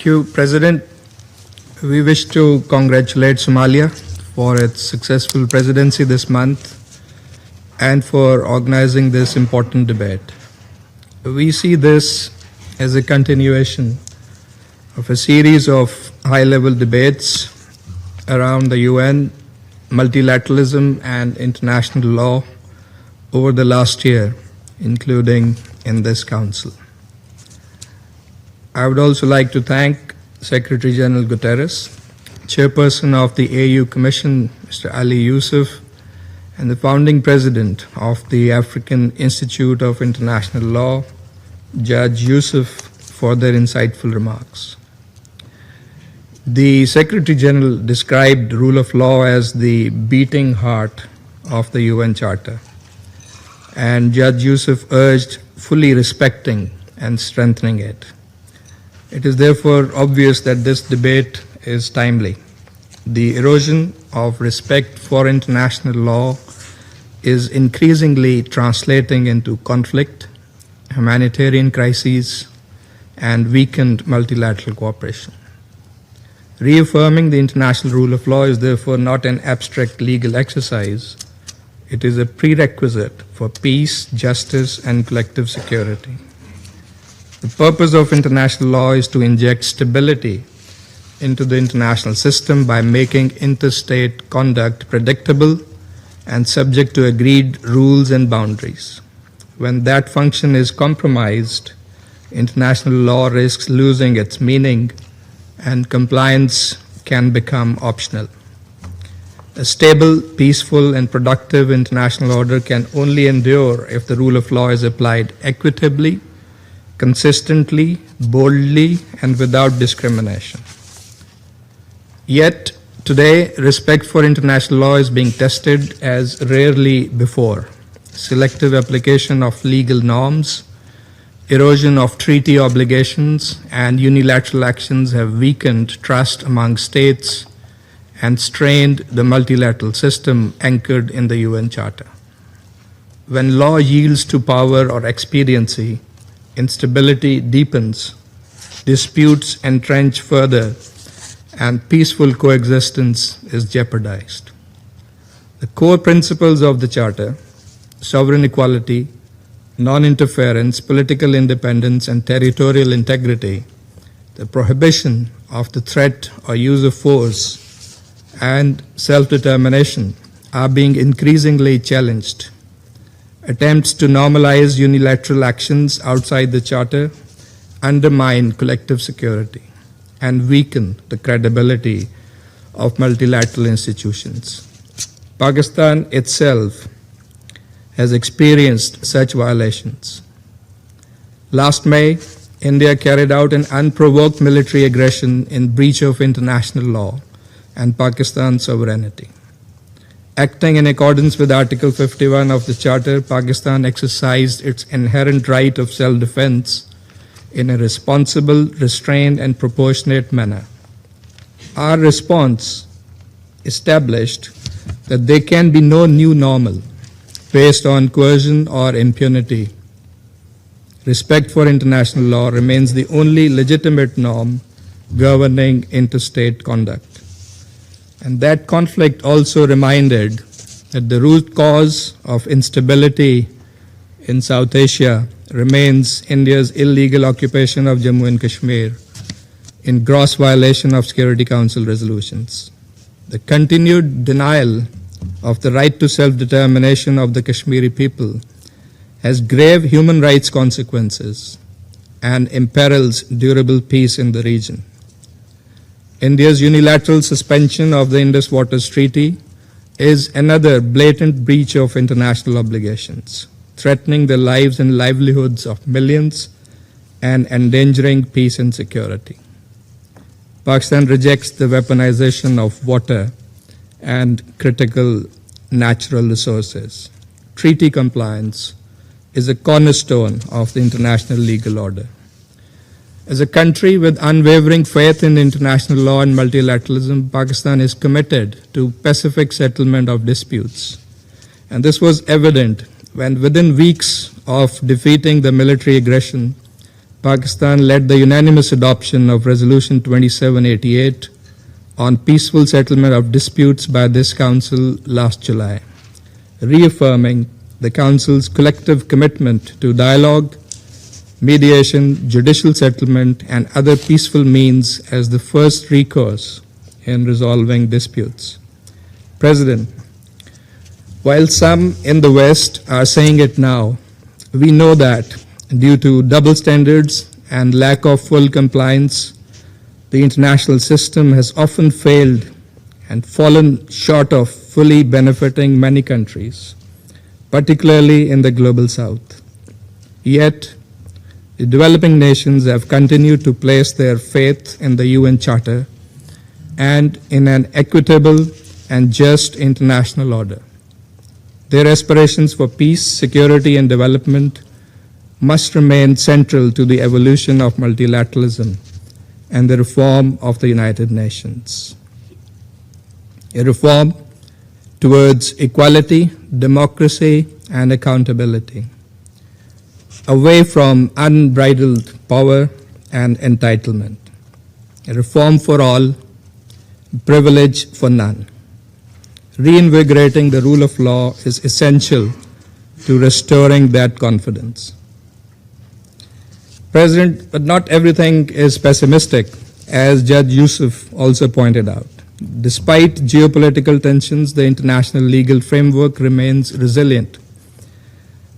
Thank you, President. We wish to congratulate Somalia for its successful presidency this month and for organizing this important debate. We see this as a continuation of a series of high-level debates around the UN, multilateralism and international law over the last year, including in this Council. I would also like to thank Secretary General Guterres, Chairperson of the AU Commission, Mr. Ali Yusuf, and the founding President of the African Institute of International Law, Judge Yusuf, for their insightful remarks. The Secretary General described rule of law as the beating heart of the UN Charter, and Judge Yusuf urged fully respecting and strengthening it. It is therefore obvious that this debate is timely. The erosion of respect for international law is increasingly translating into conflict, humanitarian crises, and weakened multilateral cooperation. Reaffirming the international rule of law is therefore not an abstract legal exercise. It is a prerequisite for peace, justice, and collective security. The purpose of international law is to inject stability into the international system by making interstate conduct predictable and subject to agreed rules and boundaries. When that function is compromised, international law risks losing its meaning and compliance can become optional. A stable, peaceful, and productive international order can only endure if the rule of law is applied equitably, consistently, boldly, and without discrimination. Yet, today, respect for international law is being tested as rarely before. Selective application of legal norms, erosion of treaty obligations, and unilateral actions have weakened trust among states and strained the multilateral system anchored in the UN Charter. When law yields to power or expediency, instability deepens, disputes entrench further, and peaceful coexistence is jeopardized. The core principles of the Charter, sovereign equality, non-interference, political independence, and territorial integrity, the prohibition of the threat or use of force, and self-determination are being increasingly challenged. Attempts to normalize unilateral actions outside the Charter undermine collective security and weaken the credibility of multilateral institutions. Pakistan itself has experienced such violations. Last May, India carried out an unprovoked military aggression in breach of international law and Pakistan's sovereignty. Acting in accordance with Article 51 of the Charter, Pakistan exercised its inherent right of self-defense in a responsible, restrained, and proportionate manner. Our response established that there can be no new normal based on coercion or impunity. Respect for international law remains the only legitimate norm governing interstate conduct. And that conflict also reminded that the root cause of instability in South Asia remains India's illegal occupation of Jammu and Kashmir in gross violation of Security Council resolutions. The continued denial of the right to self-determination of the Kashmiri people has grave human rights consequences and imperils durable peace in the region. India's unilateral suspension of the Indus Waters Treaty is another blatant breach of international obligations, threatening the lives and livelihoods of millions and endangering peace and security. Pakistan rejects the weaponization of water and critical natural resources. Treaty compliance is a cornerstone of the international legal order. As a country with unwavering faith in international law and multilateralism, Pakistan is committed to pacific settlement of disputes. And this was evident when within weeks of defeating the military aggression, Pakistan led the unanimous adoption of Resolution 2788 on peaceful settlement of disputes by this Council last July, reaffirming the Council's collective commitment to dialogue, mediation, judicial settlement, and other peaceful means as the first recourse in resolving disputes. President, while some in the West are saying it now, we know that due to double standards and lack of full compliance, the international system has often failed and fallen short of fully benefiting many countries, particularly in the global South. Yet, the developing nations have continued to place their faith in the UN Charter and in an equitable and just international order. Their aspirations for peace, security, and development must remain central to the evolution of multilateralism and the reform of the United Nations. A reform towards equality, democracy, and accountability, away from unbridled power and entitlement. A reform for all, privilege for none. Reinvigorating the rule of law is essential to restoring that confidence. President, but not everything is pessimistic, as Judge Yusuf also pointed out. Despite geopolitical tensions, the international legal framework remains resilient.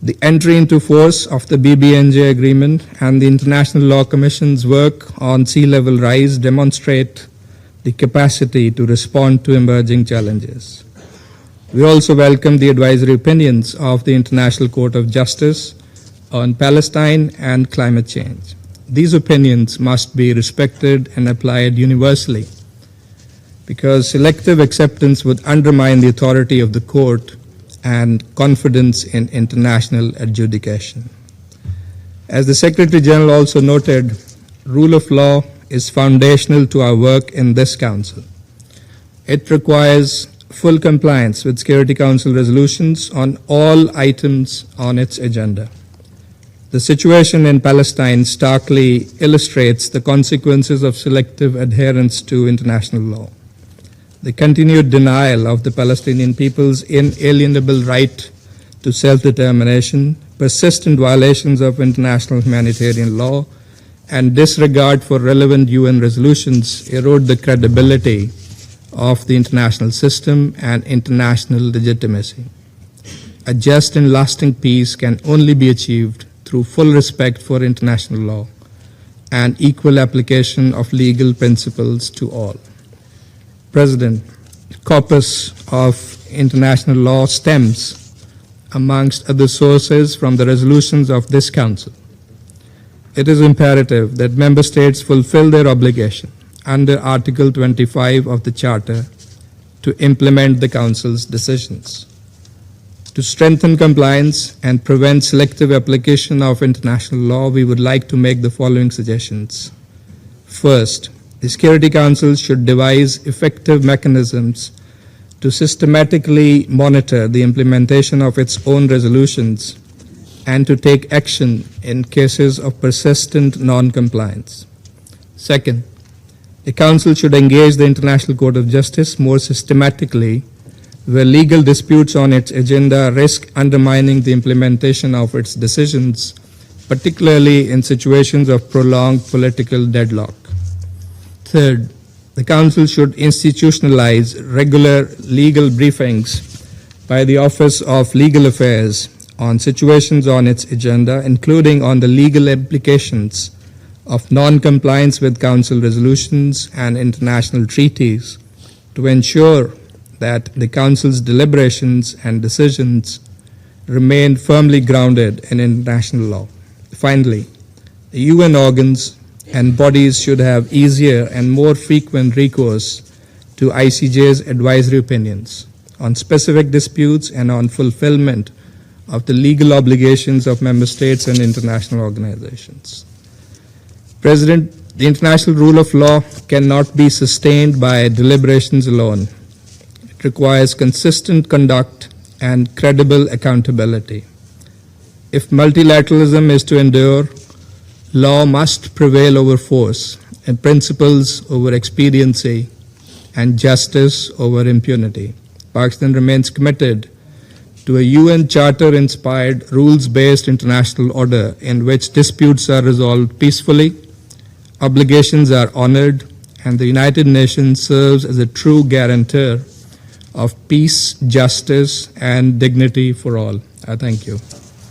The entry into force of the BBNJ agreement and the International Law Commission's work on sea level rise demonstrate the capacity to respond to emerging challenges. We also welcome the advisory opinions of the International Court of Justice on Palestine and climate change. These opinions must be respected and applied universally, because selective acceptance would undermine the authority of the court and confidence in international adjudication. As the Secretary General also noted, rule of law is foundational to our work in this Council. It requires full compliance with Security Council resolutions on all items on its agenda. The situation in Palestine starkly illustrates the consequences of selective adherence to international law. The continued denial of the Palestinian people's inalienable right to self-determination, persistent violations of international humanitarian law, and disregard for relevant UN resolutions erode the credibility of the international system and international legitimacy. A just and lasting peace can only be achieved through full respect for international law and equal application of legal principles to all. President, the corpus of international law stems, amongst other sources, from the resolutions of this Council. It is imperative that Member States fulfill their obligation under Article 25 of the Charter to implement the Council's decisions. To strengthen compliance and prevent selective application of international law, we would like to make the following suggestions. First, the Security Council should devise effective mechanisms to systematically monitor the implementation of its own resolutions and to take action in cases of persistent non-compliance. Second, the Council should engage the International Court of Justice more systematically where legal disputes on its agenda risk undermining the implementation of its decisions, particularly in situations of prolonged political deadlock. Third, the Council should institutionalize regular legal briefings by the Office of Legal Affairs on situations on its agenda, including on the legal implications of non-compliance with Council resolutions and international treaties, to ensure that the Council's deliberations and decisions remain firmly grounded in international law. Finally, the UN organs and bodies should have easier and more frequent recourse to ICJ's advisory opinions on specific disputes and on fulfillment of the legal obligations of member states and international organizations. President, the international rule of law cannot be sustained by deliberations alone. It requires consistent conduct and credible accountability. If multilateralism is to endure, Law must prevail over force, and principles over expediency, and justice over impunity. Pakistan remains committed to a UN Charter-inspired, rules-based international order in which disputes are resolved peacefully, obligations are honored, and the United Nations serves as a true guarantor of peace, justice, and dignity for all. I thank you.